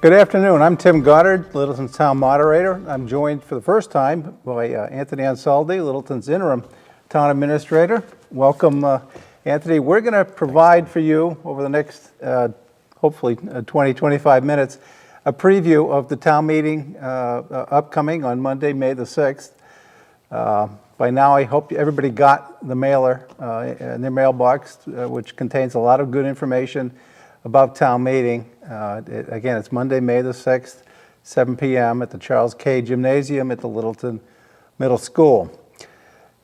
Good afternoon. I'm Tim Goddard, Littleton's Town Moderator. I'm joined for the first time by Anthony Ansaldi, Littleton's Interim Town Administrator. Welcome, Anthony. We're going to provide for you over the next, hopefully, 20, 25 minutes, a preview of the town meeting upcoming on Monday, May the 6th. By now, I hope everybody got the mailer in their mailbox, which contains a lot of good information about town meeting. Again, it's Monday, May the 6th, 7 p.m. at the Charles K. Gymnasium at the Littleton Middle School.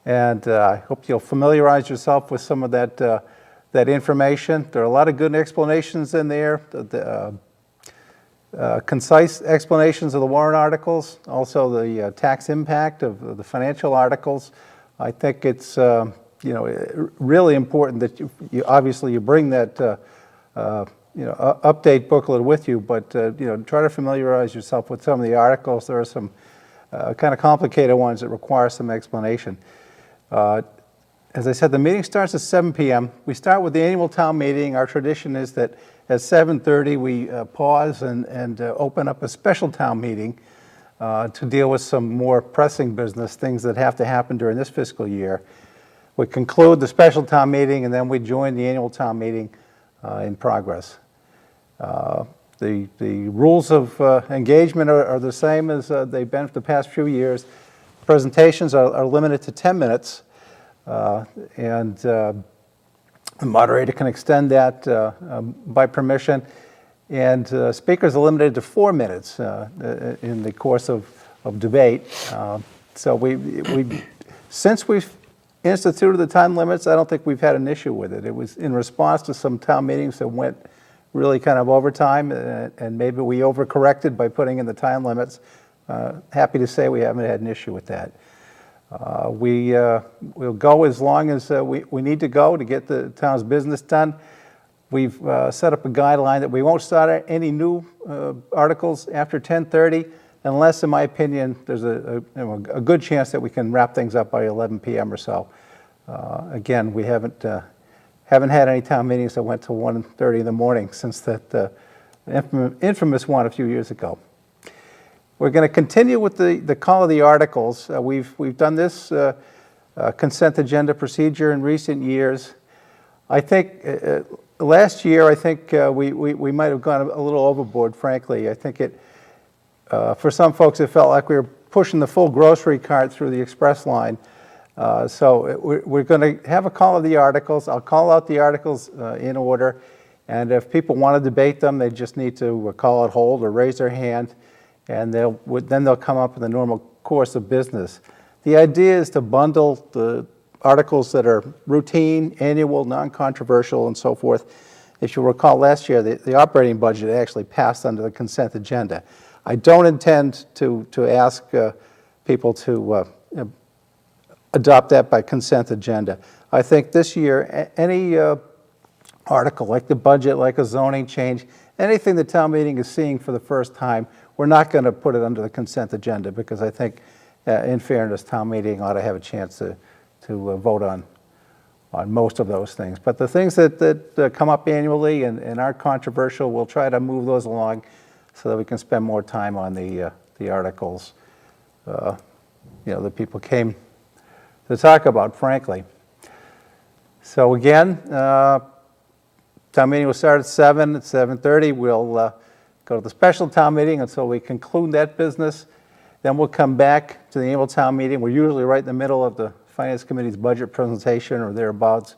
And I hope you'll familiarize yourself with some of that information. There are a lot of good explanations in there, concise explanations of the warrant articles, also the tax impact of the financial articles. I think it's really important that you obviously bring that update booklet with you, but try to familiarize yourself with some of the articles. There are some kind of complicated ones that require some explanation. As I said, the meeting starts at 7 p.m. We start with the annual town meeting. Our tradition is that at 7:30 we pause and open up a special town meeting to deal with some more pressing business, things that have to happen during this fiscal year. We conclude the special town meeting and then we join the annual town meeting in progress. The rules of engagement are the same as they've been for the past few years. Presentations are limited to 10 minutes, and the moderator can extend that by permission, and speakers are limited to 4 minutes in the course of debate. So since we've instituted the time limits, I don't think we've had an issue with it. It was in response to some town meetings that went really kind of overtime, and maybe we overcorrected by putting in the time limits. Happy to say we haven't had an issue with that. We'll go as long as we need to go to get the town's business done. We've set up a guideline that we won't start any new articles after 10:30, unless, in my opinion, there's a good chance that we can wrap things up by 11 p.m. or so. Again, we haven't had any town meetings that went to 1:30 in the morning since that infamous one a few years ago. We're going to continue with the call of the articles. We've done this consent agenda procedure in recent years. I think last year, we might have gone a little overboard, frankly. I think for some folks, it felt like we were pushing the full grocery cart through the express line. So we're going to have a call of the articles. I'll call out the articles in order, and if people want to debate them, they just need to call it hold or raise their hand, and then they'll come up in the normal course of business. The idea is to bundle the articles that are routine, annual, non-controversial, and so forth. If you recall, last year, the operating budget actually passed under the consent agenda. I don't intend to ask people to adopt that by consent agenda. I think this year, any article, like the budget, like a zoning change, anything the town meeting is seeing for the first time, we're not going to put it under the consent agenda, because I think, in fairness, town meeting ought to have a chance to vote on most of those things. But the things that come up annually and aren't controversial, we'll try to move those along so that we can spend more time on the articles that people came to talk about, frankly. So again, town meeting will start at 7. At 7:30, we'll go to the special town meeting until we conclude that business. Then we'll come back to the annual town meeting. We're usually right in the middle of the Finance Committee's budget presentation or thereabouts.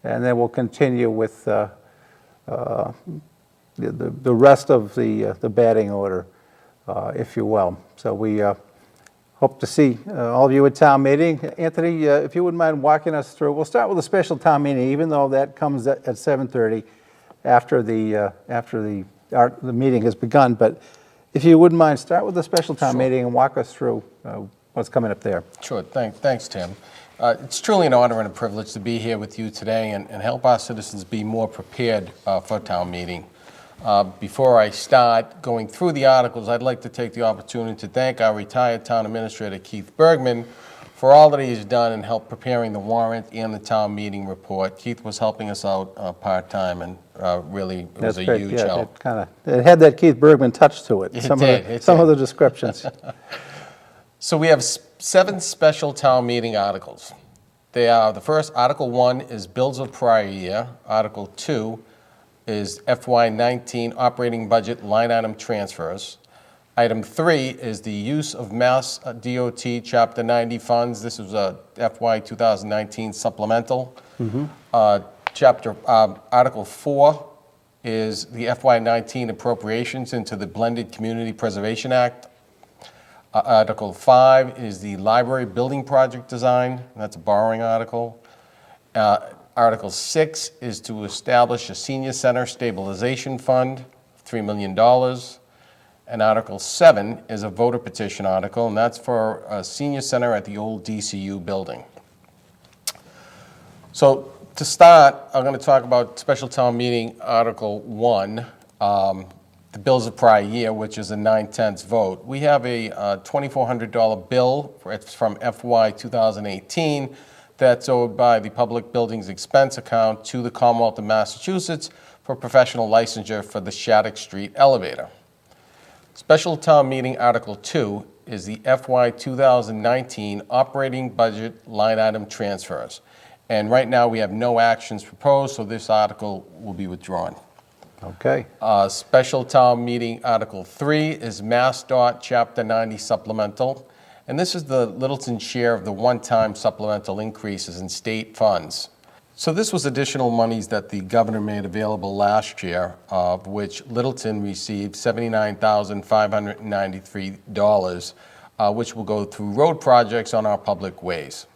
And then we'll continue with the rest of the batting order, if you will. So we hope to see all of you at town meeting. Anthony, if you wouldn't mind walking us through, we'll start with the special town meeting, even though that comes at 7:30 after the meeting has begun. But if you wouldn't mind, start with the special town meeting and walk us through what's coming up there. Sure. Thanks, Tim. It's truly an honor and a privilege to be here with you today and help our citizens be more prepared for town meeting. Before I start going through the articles, I'd like to take the opportunity to thank our retired town administrator, Keith Bergman, for all that he's done in help preparing the warrant and the town meeting report. Keith was helping us out part-time, and really it was a great. huge Yeah, help. It had that Keith Bergman touch to it. It Some did. of the descriptions. So we have 7 special town meeting articles. They are, the first, Article 1 is bills of prior year. Article 2 is FY19 operating budget line item transfers. Item 3 is the use of Mass DOT Chapter 90 funds. This is a FY 2019 supplemental. Article 4 is the FY19 appropriations into the Blended Community Preservation Act. Article 5 is the library building project design. That's a borrowing article. Article 6 is to establish a senior center stabilization fund, $3 million. And Article 7 is a voter petition article, and that's for a senior center at the old DCU building. So to start, I'm going to talk about special town meeting Article 1, the bills of prior year, which is a 9/10 vote. We have a $2,400 bill from FY 2018 that's owed by the Public Buildings Expense Account to the Commonwealth of Massachusetts for professional licensure for the Shattuck Street elevator. Special town meeting Article 2 is the FY 2019 operating budget line item transfers. And right now we have no actions proposed, so this article will be withdrawn. Okay. Special town meeting Article 3 is Mass DOT Chapter 90 supplemental. And this is the Littleton share of the one-time supplemental increases in state funds. So this was additional monies that the governor made available last year, of which Littleton received $79,593, which will go through road projects on our public ways.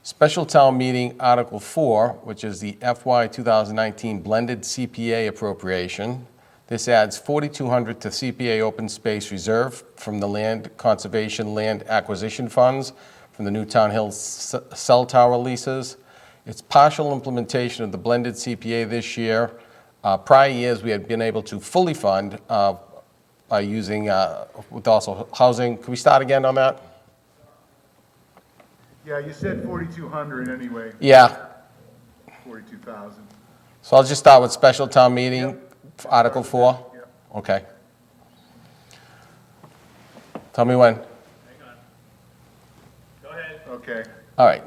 Special town meeting Article 4, which is the FY 2019 blended CPA appropriation. This adds $4,200 to CPA open space reserve from the Land Conservation Land Acquisition Funds from the Newtown Hills cell tower leases. It's partial implementation of the blended CPA this year. Prior years, we had been able to fully fund by using, with also housing. Can we start again on that? Yeah, you said 4,200 anyway. Yeah. 42,000. So I'll just start with special town meeting, Yep. Article 4. Yep. Okay. Tell me when. Hang on. Go ahead. Okay. All right.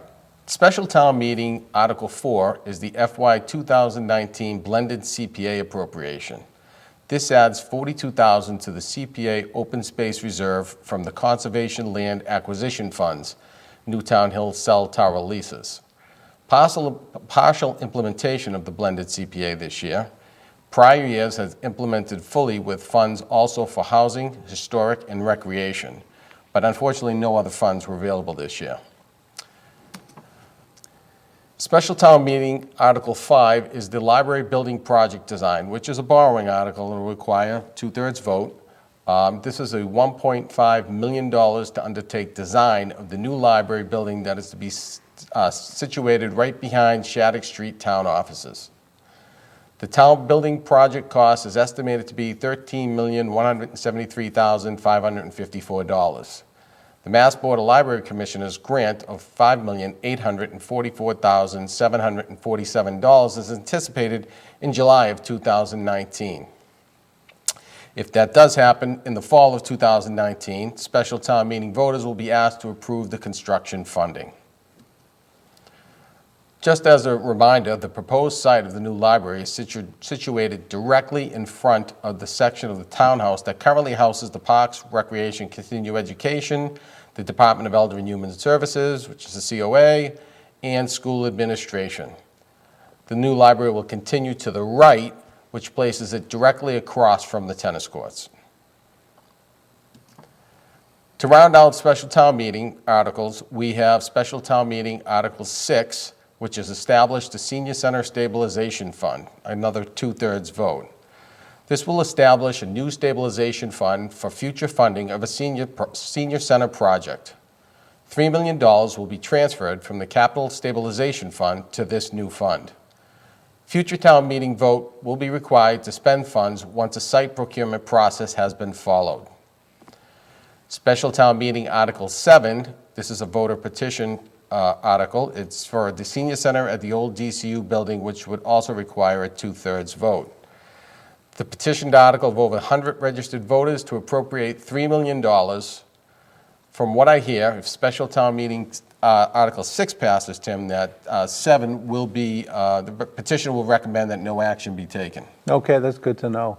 Special town meeting Article 4 is the FY 2019 blended CPA appropriation. This adds $42,000 to the CPA open space reserve from the Conservation Land Acquisition Funds, Newtown Hills cell tower leases. Partial implementation of the blended CPA this year. Prior years has implemented fully with funds also for housing, historic, and recreation. But unfortunately, no other funds were available this year. Special town meeting Article 5 is the library building project design, which is a borrowing article and will require 2/3 vote. This is a $1.5 million to undertake design of the new library building that is to be situated right behind Shattuck Street town offices. The town building project cost is estimated to be $13,173,554. The Mass Board of Library Commissioners' grant of $5,844,747 is anticipated in July of 2019. If that does happen in the fall of 2019, special town meeting voters will be asked to approve the construction funding. Just as a reminder, the proposed site of the new library is situated directly in front of the section of the townhouse that currently houses the Parks, Recreation, Continuing Education, the Department of Elder and Human Services, which is the COA, and school administration. The new library will continue to the right, which places it directly across from the tennis courts. To round out special town meeting articles, we have special town meeting Article 6, which is established the Senior Center Stabilization Fund, another 2/3 vote. This will establish a new stabilization fund for future funding of a senior center project. $3 million will be transferred from the Capital Stabilization Fund to this new fund. Future town meeting vote will be required to spend funds once a site procurement process has been followed. Special town meeting Article 7, this is a voter petition article. It's for the senior center at the old DCU building, which would also require a 2/3 vote. The petitioned article of over 100 registered voters to appropriate $3 million. From what I hear, if special town meeting Article 6 passes, Tim, that 7 will be, the petition will recommend that no action be taken. Okay, that's good to know.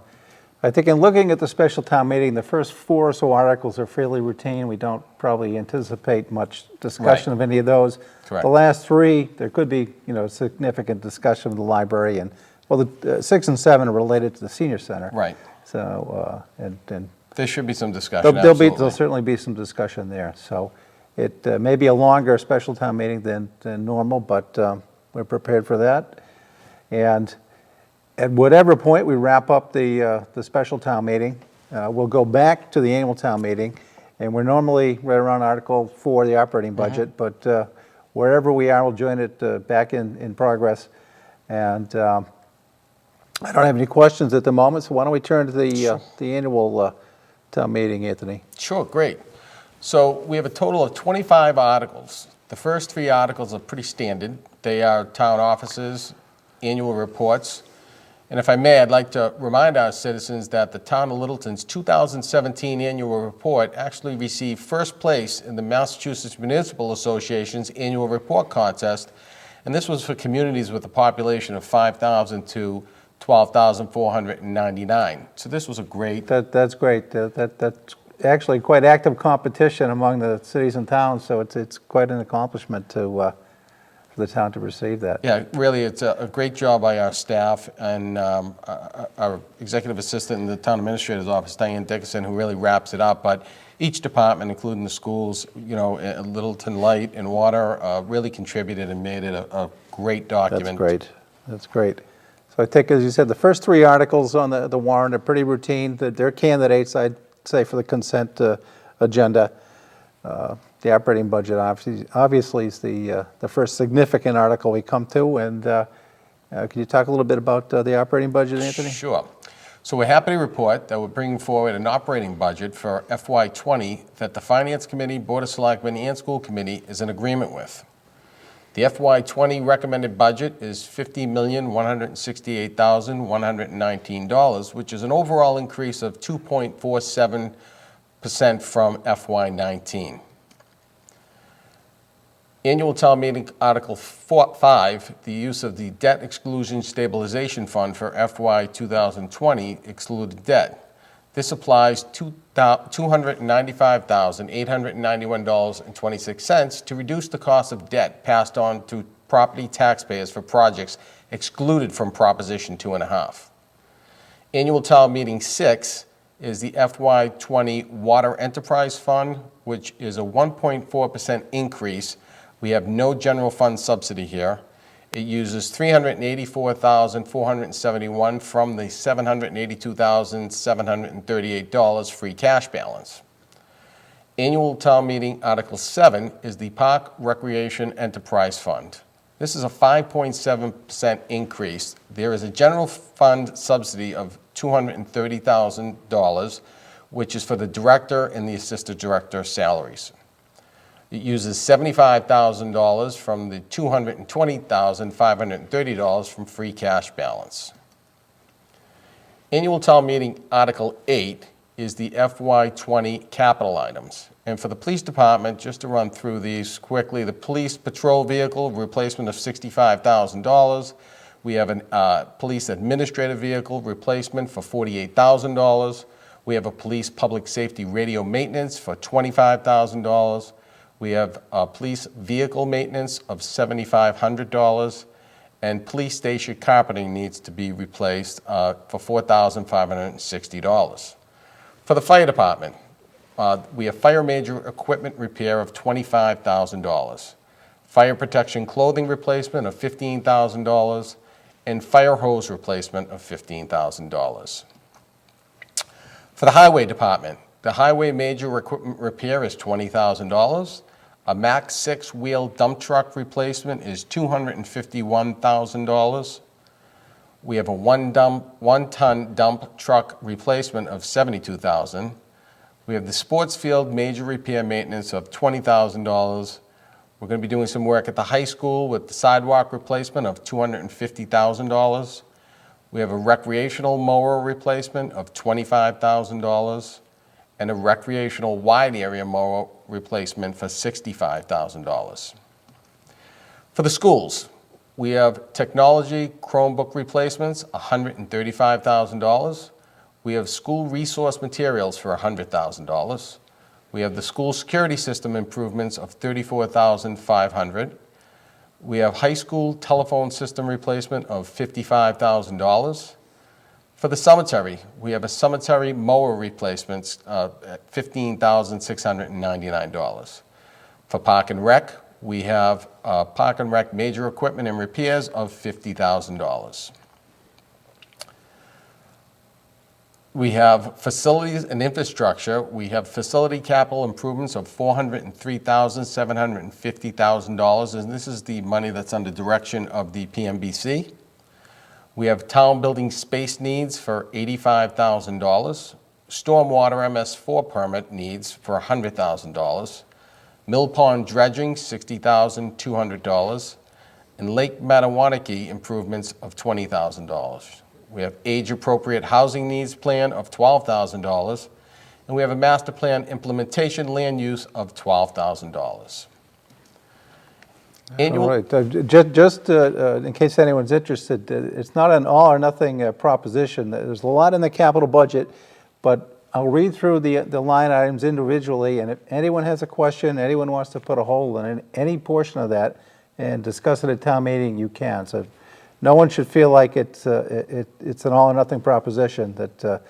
I think in looking at the special town meeting, the first 4 or so articles are fairly routine. We don't probably anticipate much discussion of any of those. Correct. The last 3, there could be, significant discussion of the library, and, well, the 6 and 7 are related to the senior center. Right. So, and There should be some discussion, there'll absolutely. certainly be some discussion there. So it may be a longer special town meeting than normal, but we're prepared for that. And at whatever point we wrap up the special town meeting, we'll go back to the annual town meeting, and we're normally right around Article 4, the operating budget, but wherever we are, we'll join it back in progress. And I don't have any questions at the moment, so why don't we turn to the annual town meeting, Anthony? Sure, great. So we have a total of 25 articles. The first 3 articles are pretty standard. They are town offices, annual reports. And if I may, I'd like to remind our citizens that the Town of Littleton's 2017 annual report actually received first place in the Massachusetts Municipal Association's annual report contest. And this was for communities with a population of 5,000 to 12,499. So this was a great... That's great. That's actually quite active competition among the cities and towns, so it's quite an accomplishment for the town to receive that. Yeah, really, it's a great job by our staff and our executive assistant in the town administrator's office, Diane Dickinson, who really wraps it up. But each department, including the schools, Littleton Light and Water, really contributed and made it a great document. That's great. That's great. So I think, as you said, the first 3 articles on the warrant are pretty routine. They're candidates, I'd say, for the consent agenda. The operating budget obviously is the first significant article we come to. And can you talk a little bit about the operating budget, Anthony? Sure. So we're happy to report that we're bringing forward an operating budget for FY20 that the Finance Committee, Board of Selectmen, and School Committee is in agreement with. The FY20 recommended budget is $50,168,119, which is an overall increase of 2.47% from FY19. Annual Town Meeting Article 5, the use of the Debt Exclusion Stabilization Fund for FY 2020 excluded debt. This applies to $295,891.26 to reduce the cost of debt passed on to property taxpayers for projects excluded from Proposition 2.5. Annual Town Meeting 6 is the FY20 Water Enterprise Fund, which is a 1.4% increase. We have no general fund subsidy here. It uses $384,471 from the $782,738 free cash balance. Annual Town Meeting Article 7 is the Park Recreation Enterprise Fund. This is a 5.7% increase. There is a general fund subsidy of $230,000, which is for the director and the assistant director salaries. It uses $75,000 from the $220,530 from free cash balance. Annual Town Meeting Article 8 is the FY20 capital items. And for the police department, just to run through these quickly, the police patrol vehicle replacement of $65,000. We have a police administrative vehicle replacement for $48,000. We have a police public safety radio maintenance for $25,000. We have police vehicle maintenance of $7,500, and police station carpeting needs to be replaced for $4,560. For the fire department, we have fire major equipment repair of $25,000, fire protection clothing replacement of $15,000, and fire hose replacement of $15,000. For the highway department, the highway major equipment repair is $20,000. A Mack 6-wheel dump truck replacement is $251,000. We have a one-ton dump truck replacement of $72,000. We have the sports field major repair maintenance of $20,000. We're going to be doing some work at the high school with the sidewalk replacement of $250,000. We have a recreational mower replacement of $25,000 and a recreational wide area mower replacement for $65,000. For the schools, we have technology Chromebook replacements, $135,000. We have school resource materials for $100,000. We have the school security system improvements of $34,500. We have high school telephone system replacement of $55,000. For the cemetery, we have a cemetery mower replacements at $15,699. For Park and Rec, we have Park and Rec major equipment and repairs of $50,000. We have facilities and infrastructure. We have facility capital improvements of $403,750,000, and this is the money that's under direction of the PMBC. We have town building space needs for $85,000, stormwater MS4 permit needs for $100,000, Mill Pond dredging, $60,200, and Lake Mattawanakee improvements of $20,000. We have age-appropriate housing needs plan of $12,000, and we have a master plan implementation land use of $12,000. All right, just in case anyone's interested, it's not an all or nothing proposition. There's a lot in the capital budget, but I'll read through the line items individually, and if anyone has a question, anyone wants to put a hole in any portion of that and discuss it at town meeting, you can. So no one should feel like it's an all or nothing proposition, that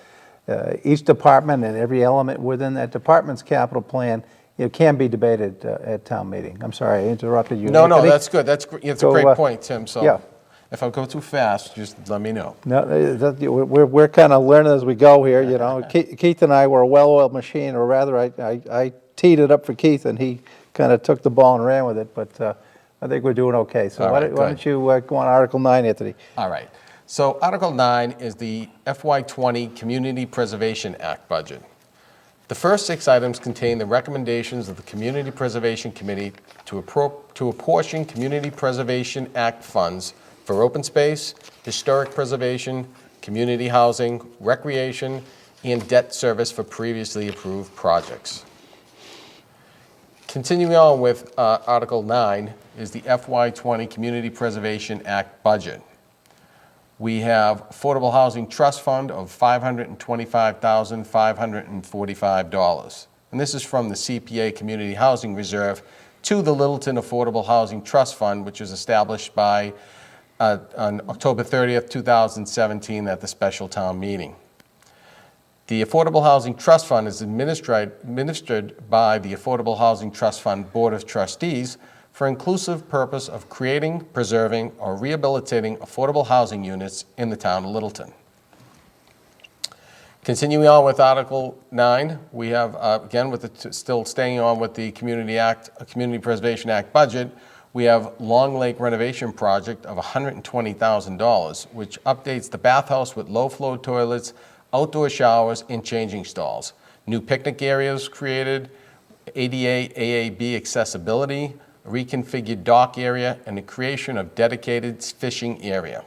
each department and every element within that department's capital plan, it can be debated at town meeting. I'm sorry, I interrupted you. No, Anthony? that's good. It's a great point, Tim. So yeah. if I go too fast, just let me know. No, we're kind of learning as we go here, you know. Keith and I were a well-oiled machine, or rather, I teed it up for Keith, and he kind of took the ball and ran with it. But I think we're doing okay. So All right, why don't you go on Article 9, Anthony? All right. So Article 9 is the FY20 Community Preservation Act budget. The first 6 items contain the recommendations of the Community Preservation Committee to apportion Community Preservation Act funds for open space, historic preservation, community housing, recreation, and debt service for previously approved projects. Continuing on with Article 9 is the FY20 Community Preservation Act budget. We have Affordable Housing Trust Fund of $525,545. And this is from the CPA Community Housing Reserve to the Littleton Affordable Housing Trust Fund, which was established by on October 30th, 2017 at the special town meeting. The Affordable Housing Trust Fund is administered by the Affordable Housing Trust Fund Board of Trustees for inclusive purpose of creating, preserving, or rehabilitating affordable housing units in the town of Littleton. Continuing on with Article 9, we have, again, still staying on with the Community Preservation Act budget, we have Long Lake renovation project of $120,000, which updates the bathhouse with low-flow toilets, outdoor showers, and changing stalls. New picnic areas created, ADA, AAB accessibility, a reconfigured dock area, and the creation of dedicated fishing area.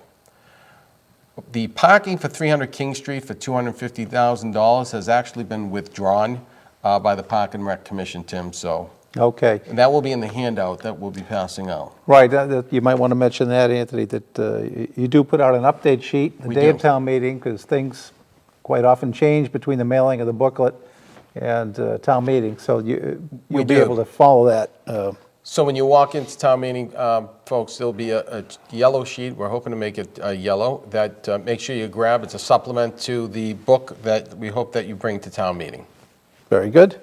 The parking for 300 King Street for $250,000 has actually been withdrawn by the Park and Rec Commission, Tim, so. Okay. And that will be in the handout that we'll be passing out. Right, you might want to mention that, Anthony, that you do put out an update sheet the day of town meeting, because things quite often change between the mailing of the booklet and town meeting, so you'll be able to follow that. So when you walk into town meeting, folks, there'll be a yellow sheet. We're hoping to make it yellow. That make sure you grab. It's a supplement to the book that we hope that you bring to town meeting. Very good.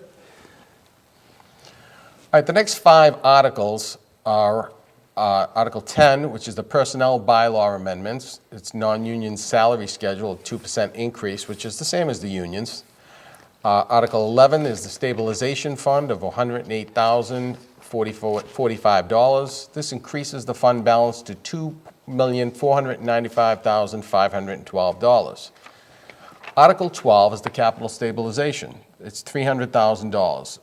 All right, the next 5 articles are Article 10, which is the personnel bylaw amendments. It's non-union salary schedule, a 2% increase, which is the same as the unions. Article 11 is the Stabilization Fund of $108,045. This increases the fund balance to $2,495,512. Article 12 is the capital stabilization. It's $300,000.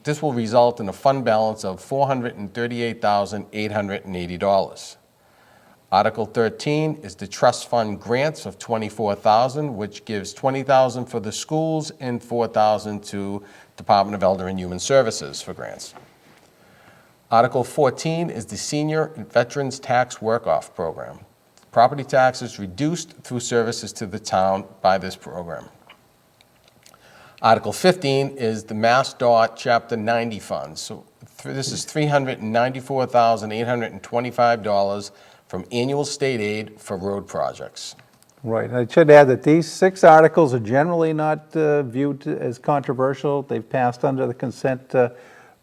This will result in a fund balance of $438,880. Article 13 is the trust fund grants of $24,000, which gives $20,000 for the schools and $4,000 to Department of Elder and Human Services for grants. Article 14 is the Senior and Veterans Tax Work-Off Program. Property taxes reduced through services to the town by this program. Article 15 is the MassDOT Chapter 90 funds. So this is $394,825 from annual state aid for road projects. Right. I should add that these 6 articles are generally not viewed as controversial. They've passed under the consent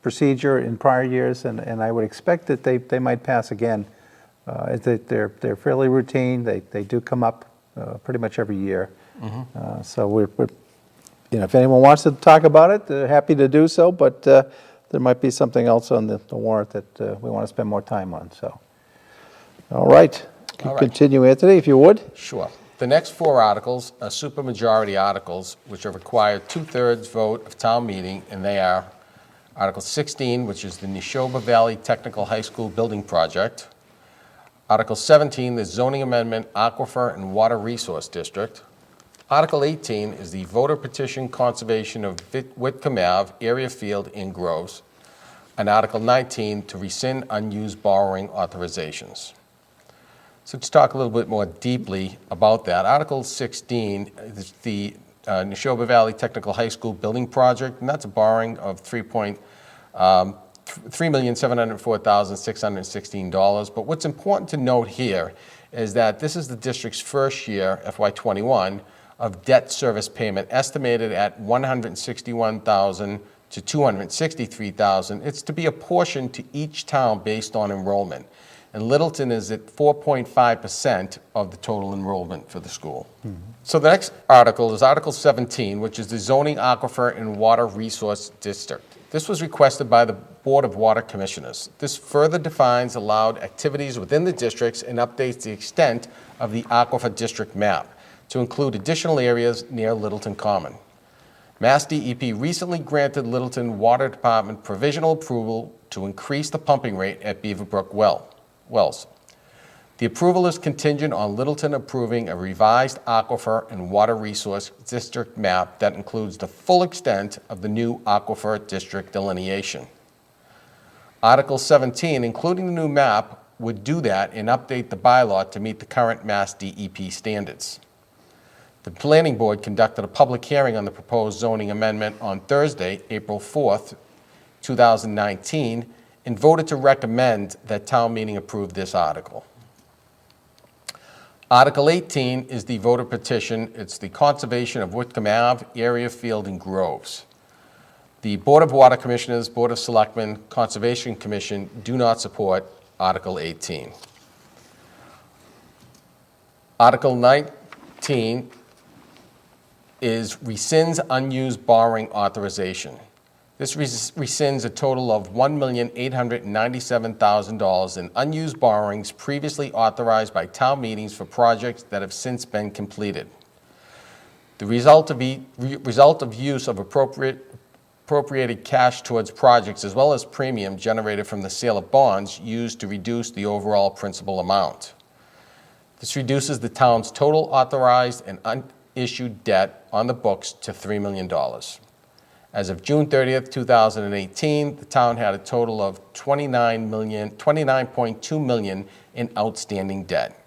procedure in prior years, and I would expect that they might pass again. They're fairly routine. They do come up pretty much every year. So we're if anyone wants to talk about it, they're happy to do so, but there might be something else on the warrant that we want to spend more time on. So, all right. All right. Continue, Anthony, if you would. Sure. The next 4 articles are supermajority articles, which are required 2/3 vote of town meeting, and they are Article 16, which is the Nashoba Valley Technical High School Building Project. Article 17, the zoning amendment Aquifer and Water Resource District. Article 18 is the voter petition conservation of Whitcomb Ave, Area Field, and Groves. And Article 19 to rescind unused borrowing authorizations. So to talk a little bit more deeply about that, Article 16 is the Nashoba Valley Technical High School Building Project, and that's a borrowing of $3,704,616. But what's important to note here is that this is the district's first year, FY21, of debt service payment estimated at $161,000 to $263,000. It's to be apportioned to each town based on enrollment. And Littleton is at 4.5% of the total enrollment for the school. So the next article is Article 17, which is the Zoning Aquifer and Water Resource District. This was requested by the Board of Water Commissioners. This further defines allowed activities within the districts and updates the extent of the Aquifer District map to include additional areas near Littleton Common. Mass DEP recently granted Littleton Water Department provisional approval to increase the pumping rate at Beaverbrook Wells. The approval is contingent on Littleton approving a revised Aquifer and Water Resource District map that includes the full extent of the new Aquifer District delineation. Article 17, including the new map, would do that and update the bylaw to meet the current Mass DEP standards. The Planning Board conducted a public hearing on the proposed zoning amendment on Thursday, April 4th, 2019, and voted to recommend that town meeting approve this article. Article 18 is the voter petition. It's the conservation of Whitcomb Ave, Area Field, and Groves. The Board of Water Commissioners, Board of Selectmen, Conservation Commission do not support Article 18. Article 19 is rescinds unused borrowing authorization. This rescinds a total of $1,897,000 in unused borrowings previously authorized by town meetings for projects that have since been completed. The result of use of appropriated cash towards projects as well as premium generated from the sale of bonds used to reduce the overall principal amount. This reduces the town's total authorized and unissued debt on the books to $3 million. As of June 30th, 2018, the town had a total of $29.2 million in outstanding debt.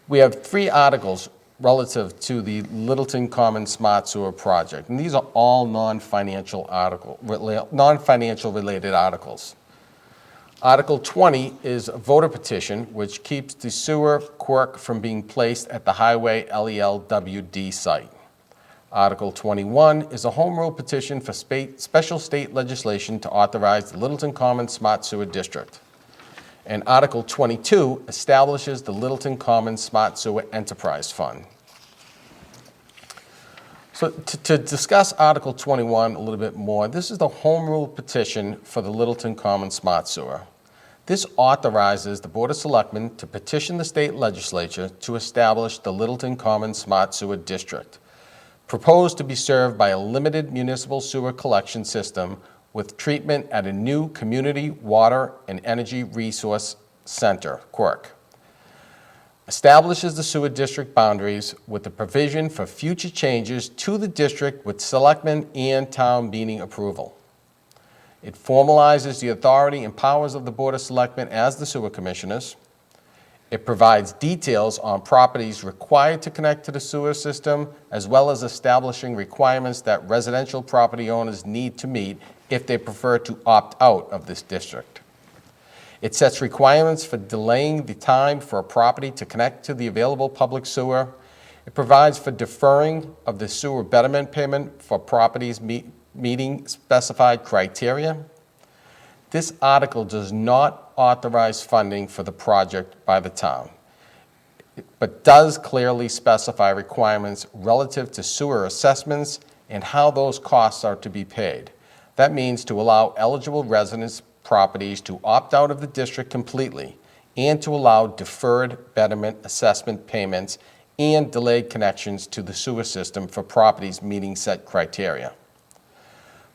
We have 3 articles relative to the Littleton Common Smart Sewer Project, and these are all non-financial related articles. Article 20 is a voter petition which keeps the sewer quirk from being placed at the Highway LELWD site. Article 21 is a home rule petition for special state legislation to authorize the Littleton Common Smart Sewer District. And Article 22 establishes the Littleton Common Smart Sewer Enterprise Fund. So to discuss Article 21 a little bit more, this is the home rule petition for the Littleton Common Smart Sewer. This authorizes the Board of Selectmen to petition the state legislature to establish the Littleton Common Smart Sewer District, proposed to be served by a limited municipal sewer collection system with treatment at a new Community Water and Energy Resource Center, Quirk. Establishes the sewer district boundaries with the provision for future changes to the district with selectmen and town meeting approval. It formalizes the authority and powers of the Board of Selectmen as the sewer commissioners. It provides details on properties required to connect to the sewer system, as well as establishing requirements that residential property owners need to meet if they prefer to opt out of this district. It sets requirements for delaying the time for a property to connect to the available public sewer. It provides for deferring of the sewer betterment payment for properties meeting specified criteria. This article does not authorize funding for the project by the town, but does clearly specify requirements relative to sewer assessments and how those costs are to be paid. That means to allow eligible residents' properties to opt out of the district completely and to allow deferred betterment assessment payments and delayed connections to the sewer system for properties meeting set criteria.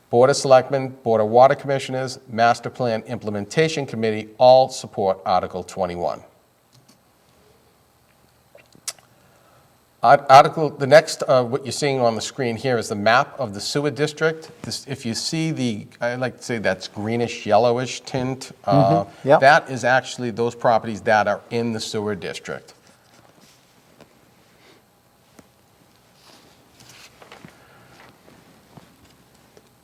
Board of Selectmen, Board of Water Commissioners, Master Plan Implementation Committee all support Article 21. The next, what you're seeing on the screen here is the map of the sewer district. If you see I like to say that's greenish yellowish tint, Yep. that is actually those properties that are in the sewer district.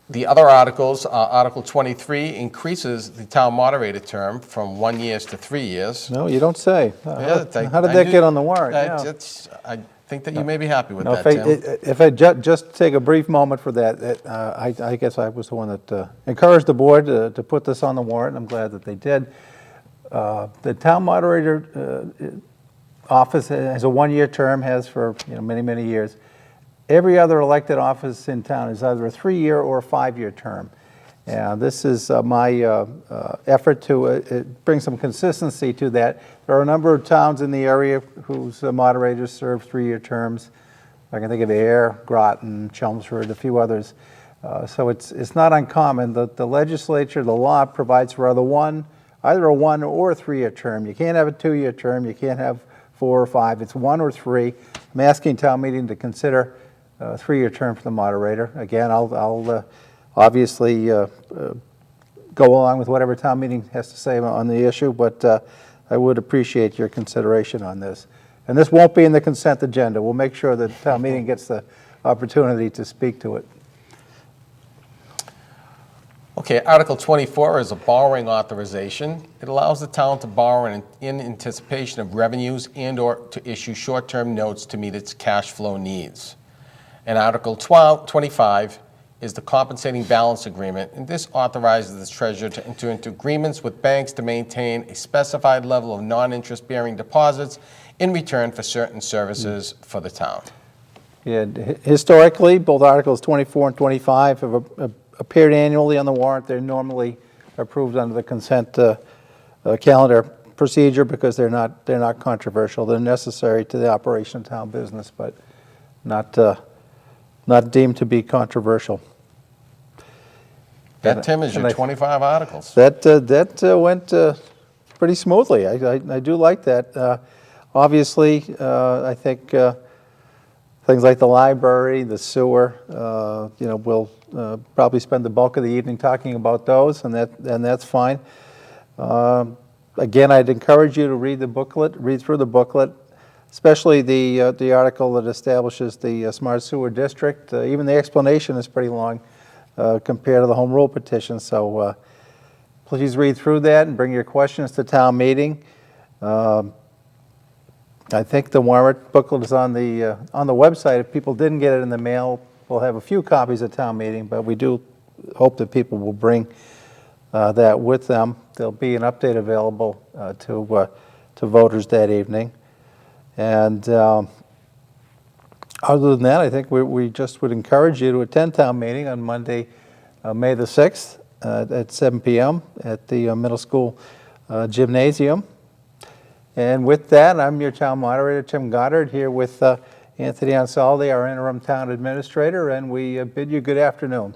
The other articles, Article 23 increases the town moderator term from 1 year to 3 years. No, you don't say. Yeah, How did that get on the warrant? I think that you may be happy with No, that, Tim. if I just take a brief moment for that, I guess I was the one that encouraged the board to put this on the warrant. I'm glad that they did. The town moderator office has a 1-year term, has for many, many years. Every other elected office in town is either a 3-year or a 5-year term. And this is my effort to bring some consistency to that. There are a number of towns in the area whose moderators serve 3-year terms. I can think of Air, Groton, Chelmsford, a few others. So it's not uncommon. The legislature, the law provides for either a 1 or a 3-year term. You can't have a 2-year term. You can't have 4 or 5. It's 1 or 3. I'm asking town meeting to consider a 3-year term for the moderator. Again, I'll obviously go along with whatever town meeting has to say on the issue, but I would appreciate your consideration on this. And this won't be in the consent agenda. We'll make sure that town meeting gets the opportunity to speak to it. Okay, Article 24 is a borrowing authorization. It allows the town to borrow in anticipation of revenues and/or to issue short-term notes to meet its cash flow needs. And Article 25 is the compensating balance agreement, and this authorizes the treasurer to enter into agreements with banks to maintain a specified level of non-interest-bearing deposits in return for certain services for the town. Yeah, historically, both Articles 24 and 25 have appeared annually on the warrant. They're normally approved under the consent calendar procedure because they're not controversial. They're necessary to the operation of town business, but not deemed to be controversial. That, Tim, is your 25 articles. That went pretty smoothly. I do like that. Obviously, I think things like the library, the sewer, we'll probably spend the bulk of the evening talking about those, and that's fine. Again, I'd encourage you to read through the booklet, especially the article that establishes the Smart Sewer District. Even the explanation is pretty long compared to the Home Rule petition, so please read through that and bring your questions to town meeting. I think the warrant booklet is on the website. If people didn't get it in the mail, we'll have a few copies at town meeting, but we do hope that people will bring that with them. There'll be an update available to voters that evening. And other than that, I think we just would encourage you to attend town meeting on Monday, May the 6th at 7 p.m. at the middle school gymnasium. And with that, I'm your town moderator, Tim Goddard, here with Anthony Ansaldi, our interim town administrator, and we bid you good afternoon.